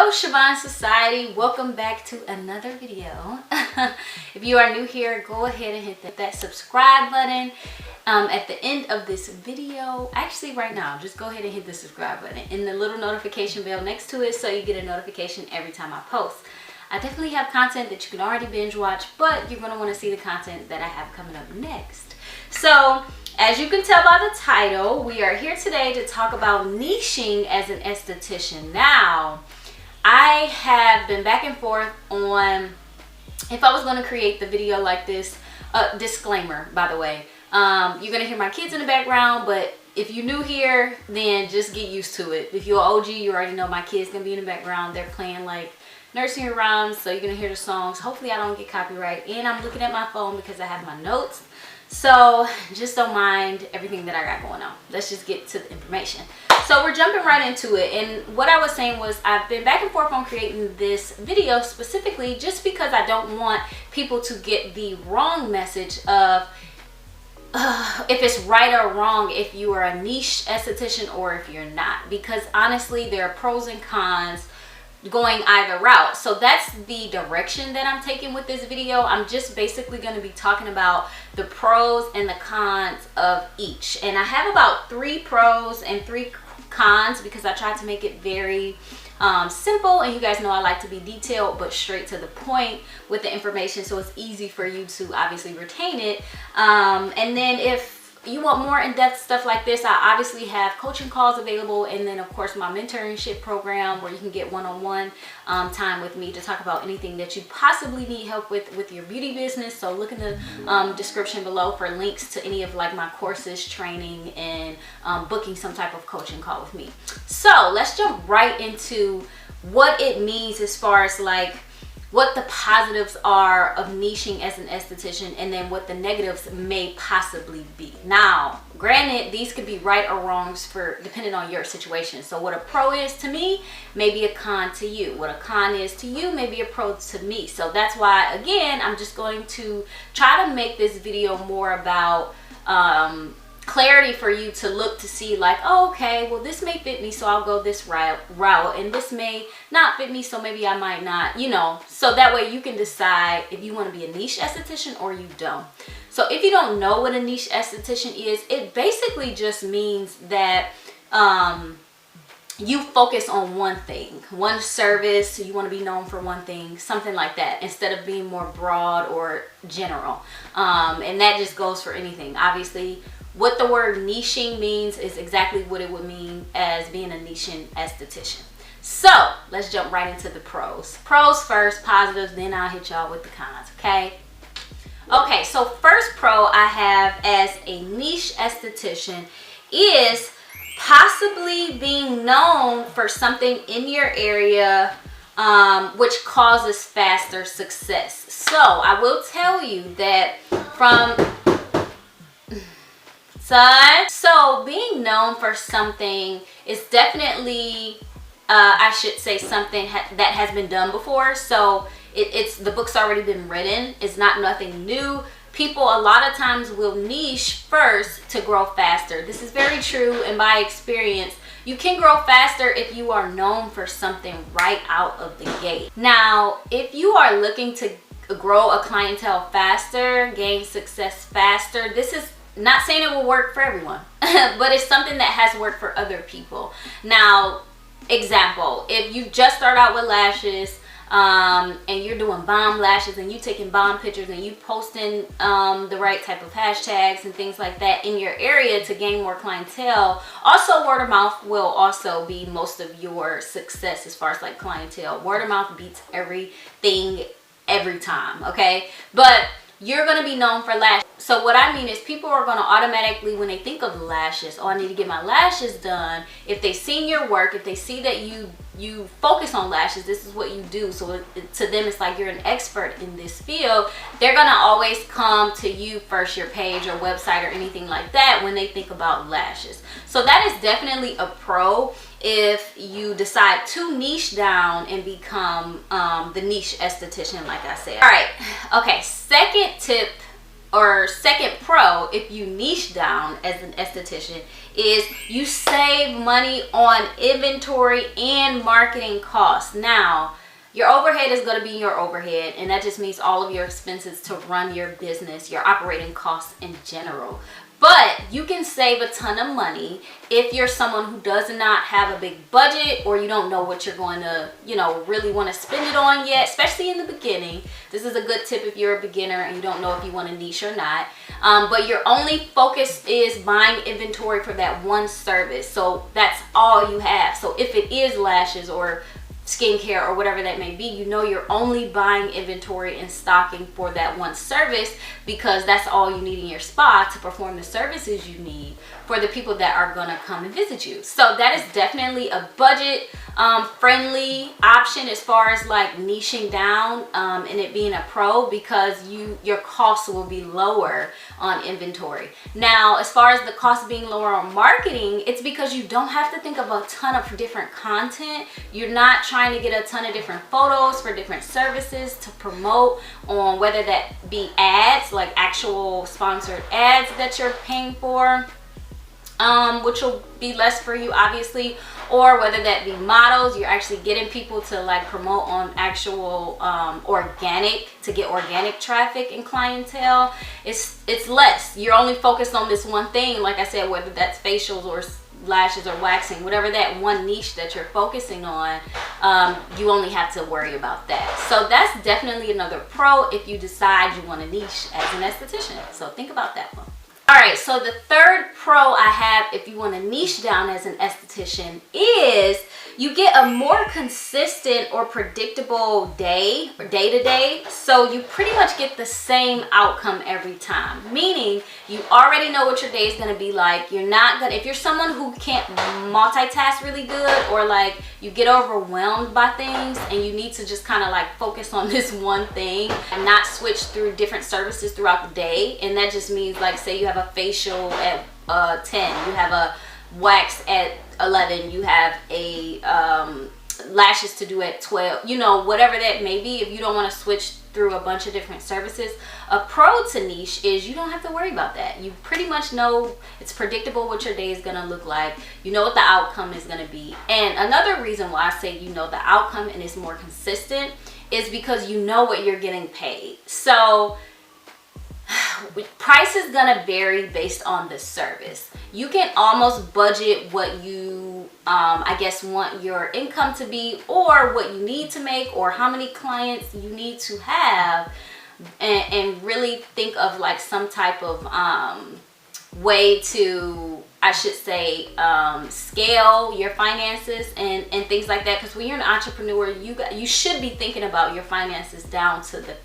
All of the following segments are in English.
Hello Shavon Society, welcome back to another video. If you are new here, go ahead and hit that subscribe button at the end of this video. Actually right now, just go ahead and hit the subscribe button and the little notification bell next to it so you get a notification every time I post. I definitely have content that you can already binge watch, but you're going to want to see the content that I have coming up next. So as you can tell by the title, we are here today to talk about niching as an esthetician. Now, I have been back and forth on if I was going to create the video like this. Disclaimer, by the way, you're going to hear my kids in the background, but if you're new here, then just get used to it. If you're an OG, you already know my kids going to be in the background. They're playing like nursery rhymes, so you're going to hear the songs. Hopefully I don't get copyright. And I'm looking at my phone because I have my notes. So just don't mind everything that I got going on. Let's just get to the information. So we're jumping right into it. And what I was saying was I've been back and forth on creating this video specifically just because I don't want people to get the wrong message of if it's right or wrong if you are a niche esthetician or if you're not. Because honestly, there are pros and cons going either route. So that's the direction that I'm taking with this video. I'm just basically going to be talking about the pros and the cons of each. And I have about 3 pros and 3 cons because I tried to make it very simple, and you guys know I like to be detailed but straight to the point with the information, so it's easy for you to obviously retain it. And then if you want more in-depth stuff like this, I obviously have coaching calls available, and then of course my mentorship program where you can get one-on-one time with me to talk about anything that you possibly need help with your beauty business. So look in the description below for links to any of like my courses, training, and booking some type of coaching call with me. So let's jump right into what it means as far as like what the positives are of niching as an esthetician, and then what the negatives may possibly be. Now, granted, these could be right or wrongs for depending on your situation. So what a pro is to me may be a con to you. What a con is to you may be a pro to me. So that's why, again, I'm just going to try to make this video more about clarity for you to look to see like, oh, okay, well this may fit me, so I'll go this route, and this may not fit me, so maybe I might not, you know, so that way you can decide if you want to be a niche esthetician or you don't. So if you don't know what a niche esthetician is, it basically just means that you focus on one thing, one service. You want to be known for one thing, something like that, instead of being more broad or general. And that just goes for anything. Obviously, what the word niching means is exactly what it would mean as being a niching esthetician. So let's jump right into the pros. Pros first, positives, then I'll hit y'all with the cons, okay? Okay, so first pro I have as a niche esthetician is possibly being known for something in your area which causes faster success. So I will tell you that so being known for something is definitely, I should say, something that has been done before. So it's the book's already been written. It's not nothing new. People a lot of times will niche first to grow faster. This is very true in my experience. You can grow faster if you are known for something right out of the gate. Now, if you are looking to grow a clientele faster, gain success faster, this is not saying it will work for everyone, but it's something that has worked for other people. Now, example, if you just start out with lashes and you're doing bomb lashes and you taking bomb pictures and you posting the right type of hashtags and things like that in your area to gain more clientele, also word of mouth will also be most of your success as far as like clientele. Word of mouth beats everything every time, okay? But you're going to be known for lashes. So what I mean is people are going to automatically, when they think of lashes, oh, I need to get my lashes done. If they've seen your work, if they see that you focus on lashes, this is what you do. So to them, it's like you're an expert in this field. They're going to always come to you first, your page or website or anything like that, when they think about lashes. So that is definitely a pro if you decide to niche down and become the niche esthetician, like I said. All right, okay, second tip or second pro, if you niche down as an esthetician, is you save money on inventory and marketing costs. Now, your overhead is going to be your overhead, and that just means all of your expenses to run your business, your operating costs in general. But you can save a ton of money if you're someone who does not have a big budget, or you don't know what you're going to, really want to spend it on yet, especially in the beginning. This is a good tip if you're a beginner and you don't know if you want to niche or not. But your only focus is buying inventory for that one service. So that's all you have. So if it is lashes or skincare or whatever that may be, you're only buying inventory and stocking for that one service, because that's all you need in your spa to perform the services you need for the people that are gonna come and visit you. So that is definitely a budget friendly option as far as like niching down and it being a pro, because your costs will be lower on inventory. Now, as far as the cost being lower on marketing, it's because you don't have to think of a ton of different content. You're not trying to get a ton of different photos for different services to promote on, whether that be ads, like actual sponsored ads that you're paying for, which will be less for you obviously, or whether that be models, you're actually getting people to like promote on actual organic, to get organic traffic and clientele. It's less. You're only focused on this one thing, like I said, whether that's facials or lashes or waxing, whatever that one niche that you're focusing on, you only have to worry about that. So that's definitely another pro if you decide you want to niche as an esthetician. So think about that one. All right, so the third pro I have if you want to niche down as an esthetician is you get a more consistent or predictable day or day-to-day. So you pretty much get the same outcome every time, meaning you already know what your day is going to be like. You're not going to, if you're someone who can't multitask really good, or like you get overwhelmed by things and you need to just kind of like focus on this one thing and not switch through different services throughout the day. And that just means, like, say you have a facial at 10, you have a wax at 11, you have a lashes to do at 12, whatever that may be. If you don't want to switch through a bunch of different services, a pro to niche is you don't have to worry about that. You pretty much know, it's predictable what your day is going to look like. You know what the outcome is going to be. And another reason why I say you know the outcome and it's more consistent is because you know what you're getting paid. So price is gonna vary based on the service. You can almost budget what you I guess want your income to be, or what you need to make, or how many clients you need to have, and really think of like some type of way to, I should say, scale your finances and things like that. Because when you're an entrepreneur, you should be thinking about your finances down to the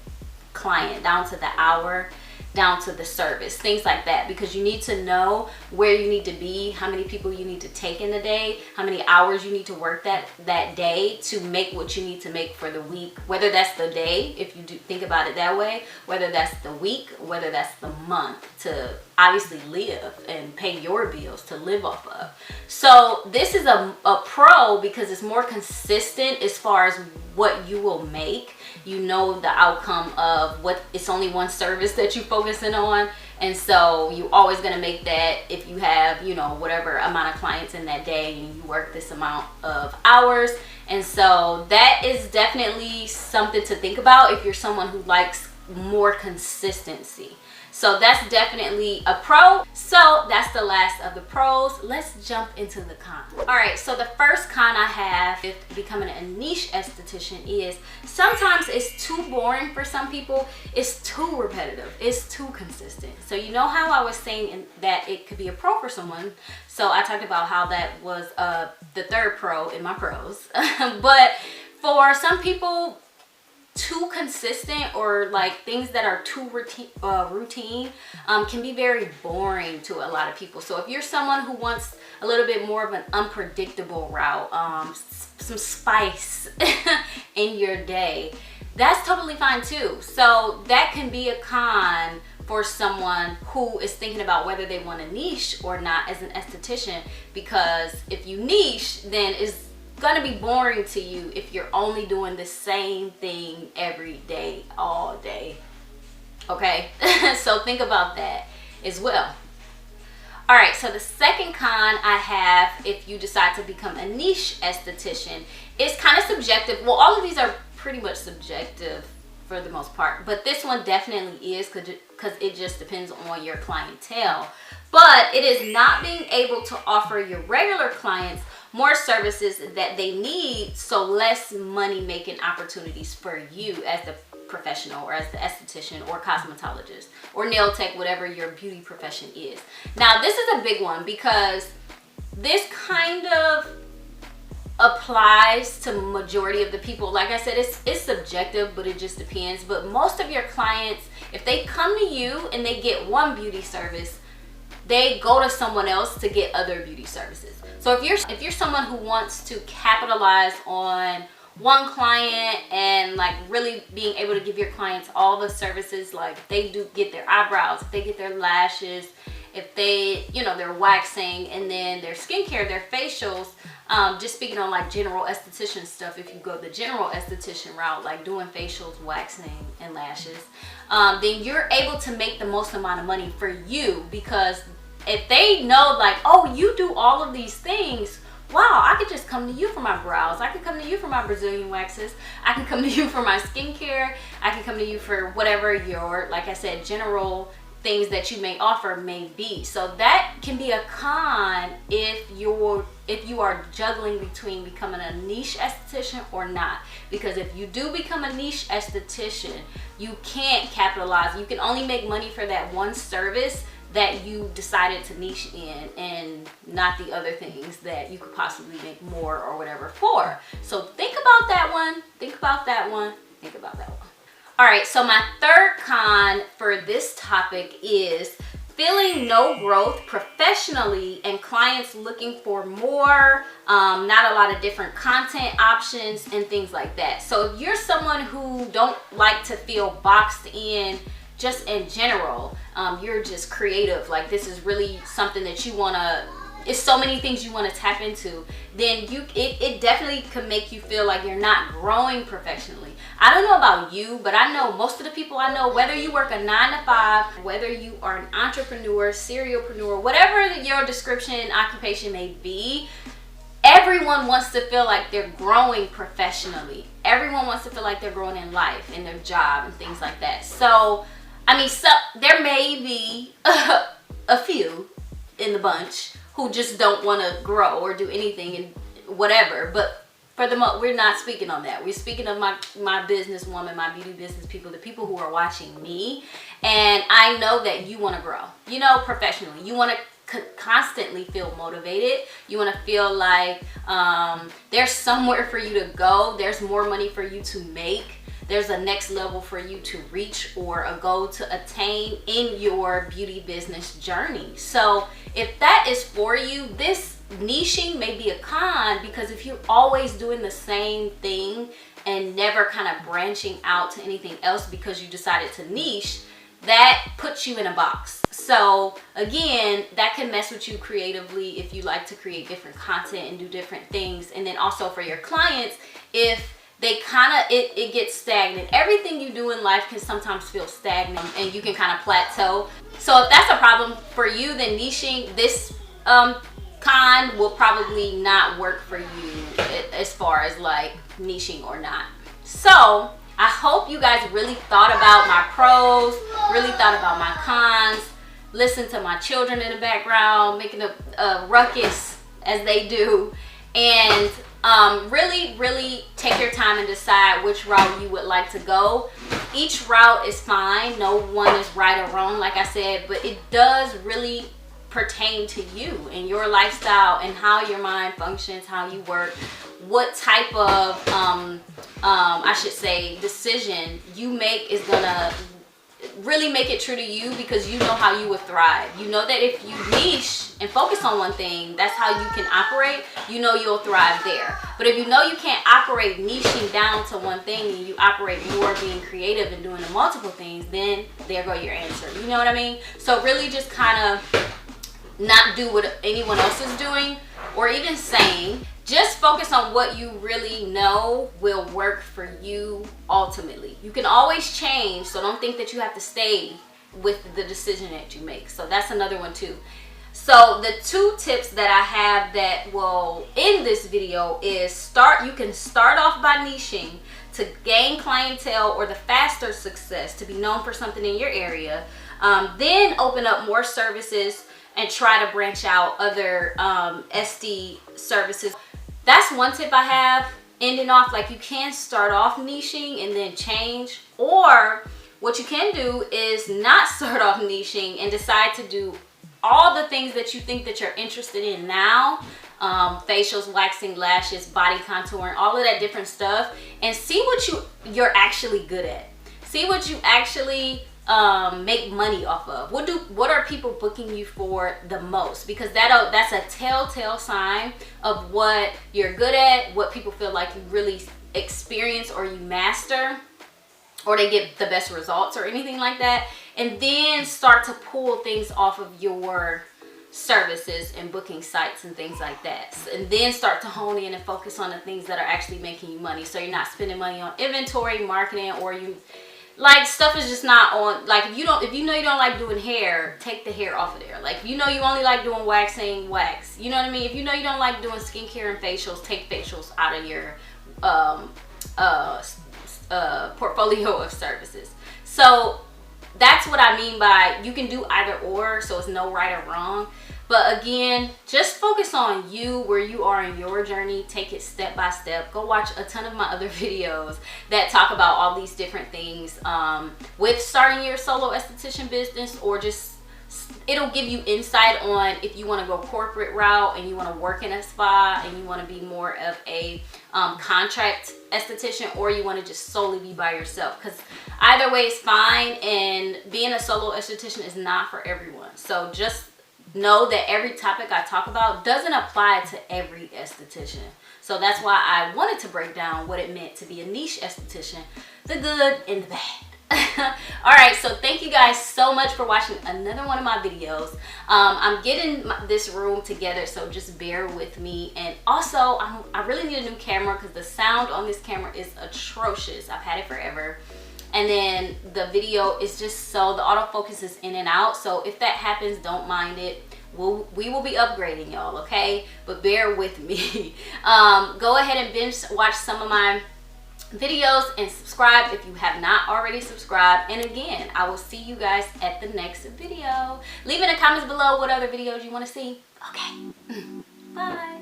client, down to the hour, down to the service, things like that, because you need to know where you need to be, how many people you need to take in a day, how many hours you need to work that day to make what you need to make for the week, whether that's the day, if you do think about it that way, whether that's the week, whether that's the month, to obviously live and pay your bills to live off of. So this is a pro because it's more consistent as far as what you will make. You know the outcome of what, it's only one service that you're focusing on, and so you're always going to make that if you have, whatever amount of clients in that day and you work this amount of hours. And so that is definitely something to think about if you're someone who likes more consistency. So that's definitely a pro. So that's the last of the pros. Let's jump into the cons. All right, so the first con I have with becoming a niche esthetician is sometimes it's too boring for some people. It's too repetitive. It's too consistent. So you know how I was saying that it could be a pro for someone. So I talked about how that was the third pro in my pros. But for some people, too consistent, or like things that are too routine can be very boring to a lot of people. So if you're someone who wants a little bit more of an unpredictable route, some spice in your day, that's totally fine too. So that can be a con for someone who is thinking about whether they want to niche or not as an esthetician, because if you niche, then it's gonna be boring to you if you're only doing the same thing every day, all day. okay? So think about that as well. All right, so the second con I have, if you decide to become a niche esthetician, is kind of subjective. Well, all of these are pretty much subjective for the most part, but this one definitely is, because it just depends on your clientele. But it is not being able to offer your regular clients more services that they need, so less money making opportunities for you as the professional, or as the esthetician or cosmetologist or nail tech, whatever your beauty profession is. Now this is a big one, because this kind of applies to majority of the people. Like I said, it's subjective, but it just depends. But most of your clients, if they come to you and they get one beauty service, they go to someone else to get other beauty services. So if you're someone who wants to capitalize on one client and like really being able to give your clients all the services, like they do get their eyebrows, if they get their lashes, if they, you know, their waxing, and then their skincare, their facials, just speaking on like general esthetician stuff, if you go the general esthetician route, like doing facials, waxing, and lashes, then you're able to make the most amount of money for you, because if they know like, oh, you do all of these things, wow, I could just come to you for my brows. I could come to you for my Brazilian waxes. I can come to you for my skincare. I can come to you for whatever your, like I said, general things that you may offer may be. So that can be a con if you are juggling between becoming a niche esthetician or not. Because if you do become a niche esthetician, you can't capitalize. You can only make money for that one service that you decided to niche in, and not the other things that you could possibly make more or whatever for. So think about that one, think about that one, think about that one. All right, so my third con for this topic is feeling no growth professionally and clients looking for more, not a lot of different content options and things like that. So if you're someone who don't like to feel boxed in just in general, you're just creative, like this is really something that you want to, it's so many things you want to tap into, then it definitely could make you feel like you're not growing professionally. I don't know about you, but I know most of the people I know, whether you work a 9-to-5, whether you are an entrepreneur, serialpreneur, whatever your description occupation may be, everyone wants to feel like they're growing professionally. Everyone wants to feel like they're growing in life, in their job, and things like that. So I mean, so there may be a few in the bunch who just don't want to grow or do anything and whatever, but for the most, we're not speaking on that. We're speaking of my businesswoman, my beauty business people, the people who are watching me, and I know that you want to grow, you know, professionally. You want to constantly feel motivated. You want to feel like there's somewhere for you to go. There's more money for you to make. There's a next level for you to reach, or a goal to attain in your beauty business journey. So if that is for you, this niching may be a con, because if you're always doing the same thing and never kind of branching out to anything else because you decided to niche, that puts you in a box. So again, that can mess with you creatively if you like to create different content and do different things. And then also for your clients, if they kind of, it gets stagnant. Everything you do in life can sometimes feel stagnant and you can kind of plateau. So if that's a problem for you, then niching, this con will probably not work for you as far as like niching or not. So I hope you guys really thought about my pros, really thought about my cons, listen to my children in the background making a ruckus as they do, and really take your time and decide which route you would like to go. Each route is fine. No one is right or wrong, like I said, but it does really pertain to you and your lifestyle and how your mind functions, how you work, what type of I should say decision you make is gonna really make it true to you, because you know how you would thrive. You know that if you niche and focus on one thing, that's how you can operate. You know you'll thrive there. But if you know you can't operate niching down to one thing, and you operate more being creative and doing the multiple things, then there go your answer. You know what I mean? So really just kind of not do what anyone else is doing. or even saying, just focus on what you really know will work for you ultimately. You can always change, so don't think that you have to stay with the decision that you make. So that's another one too. So the 2 tips that I have that will end this video is you can start off by niching to gain clientele or the faster success, to be known for something in your area. Then open up more services and try to branch out other SD services. That's one tip I have. Ending off, like, you can start off niching and then change, or what you can do is not start off niching and decide to do all the things that you think that you're interested in now, facials, waxing, lashes, body contouring, all of that different stuff, and see what you're actually good at. See what you actually make money off of. What are people booking you for the most? Because that's a telltale sign of what you're good at, what people feel like you really experience or you master, or they get the best results or anything like that. And then start to pull things off of your services and booking sites and things like that. And then start to hone in and focus on the things that are actually making you money, so you're not spending money on inventory, marketing, or like stuff is just not on. Like, if you know you don't like doing hair, take the hair off of there. Like, you only like doing waxing, wax. You know what I mean? If you know you don't like doing skincare and facials, take facials out of your portfolio of services. So that's what I mean by you can do either or, so it's no right or wrong. But again, just focus on you, where you are in your journey. Take it step by step. Go watch a ton of my other videos that talk about all these different things with starting your solo esthetician business, or just it'll give you insight on if you want to go corporate route and you want to work in a spa and you want to be more of a contract esthetician, or you want to just solely be by yourself, because either way is fine, and being a solo esthetician is not for everyone. So just know that every topic I talk about doesn't apply to every esthetician. So that's why I wanted to break down what it meant to be a niche esthetician, the good and the bad. All right, so thank you guys so much for watching another one of my videos. I'm getting this room together, so just bear with me. And also, I really need a new camera because the sound on this camera is atrocious. I've had it forever. And then the video is just so, the autofocus is in and out. So if that happens, don't mind it. We will be upgrading, y'all, okay? But bear with me. Go ahead and binge watch some of my videos and subscribe if you have not already subscribed. And again, I will see you guys at the next video. Leave in the comments below what other videos you want to see. Okay. Bye.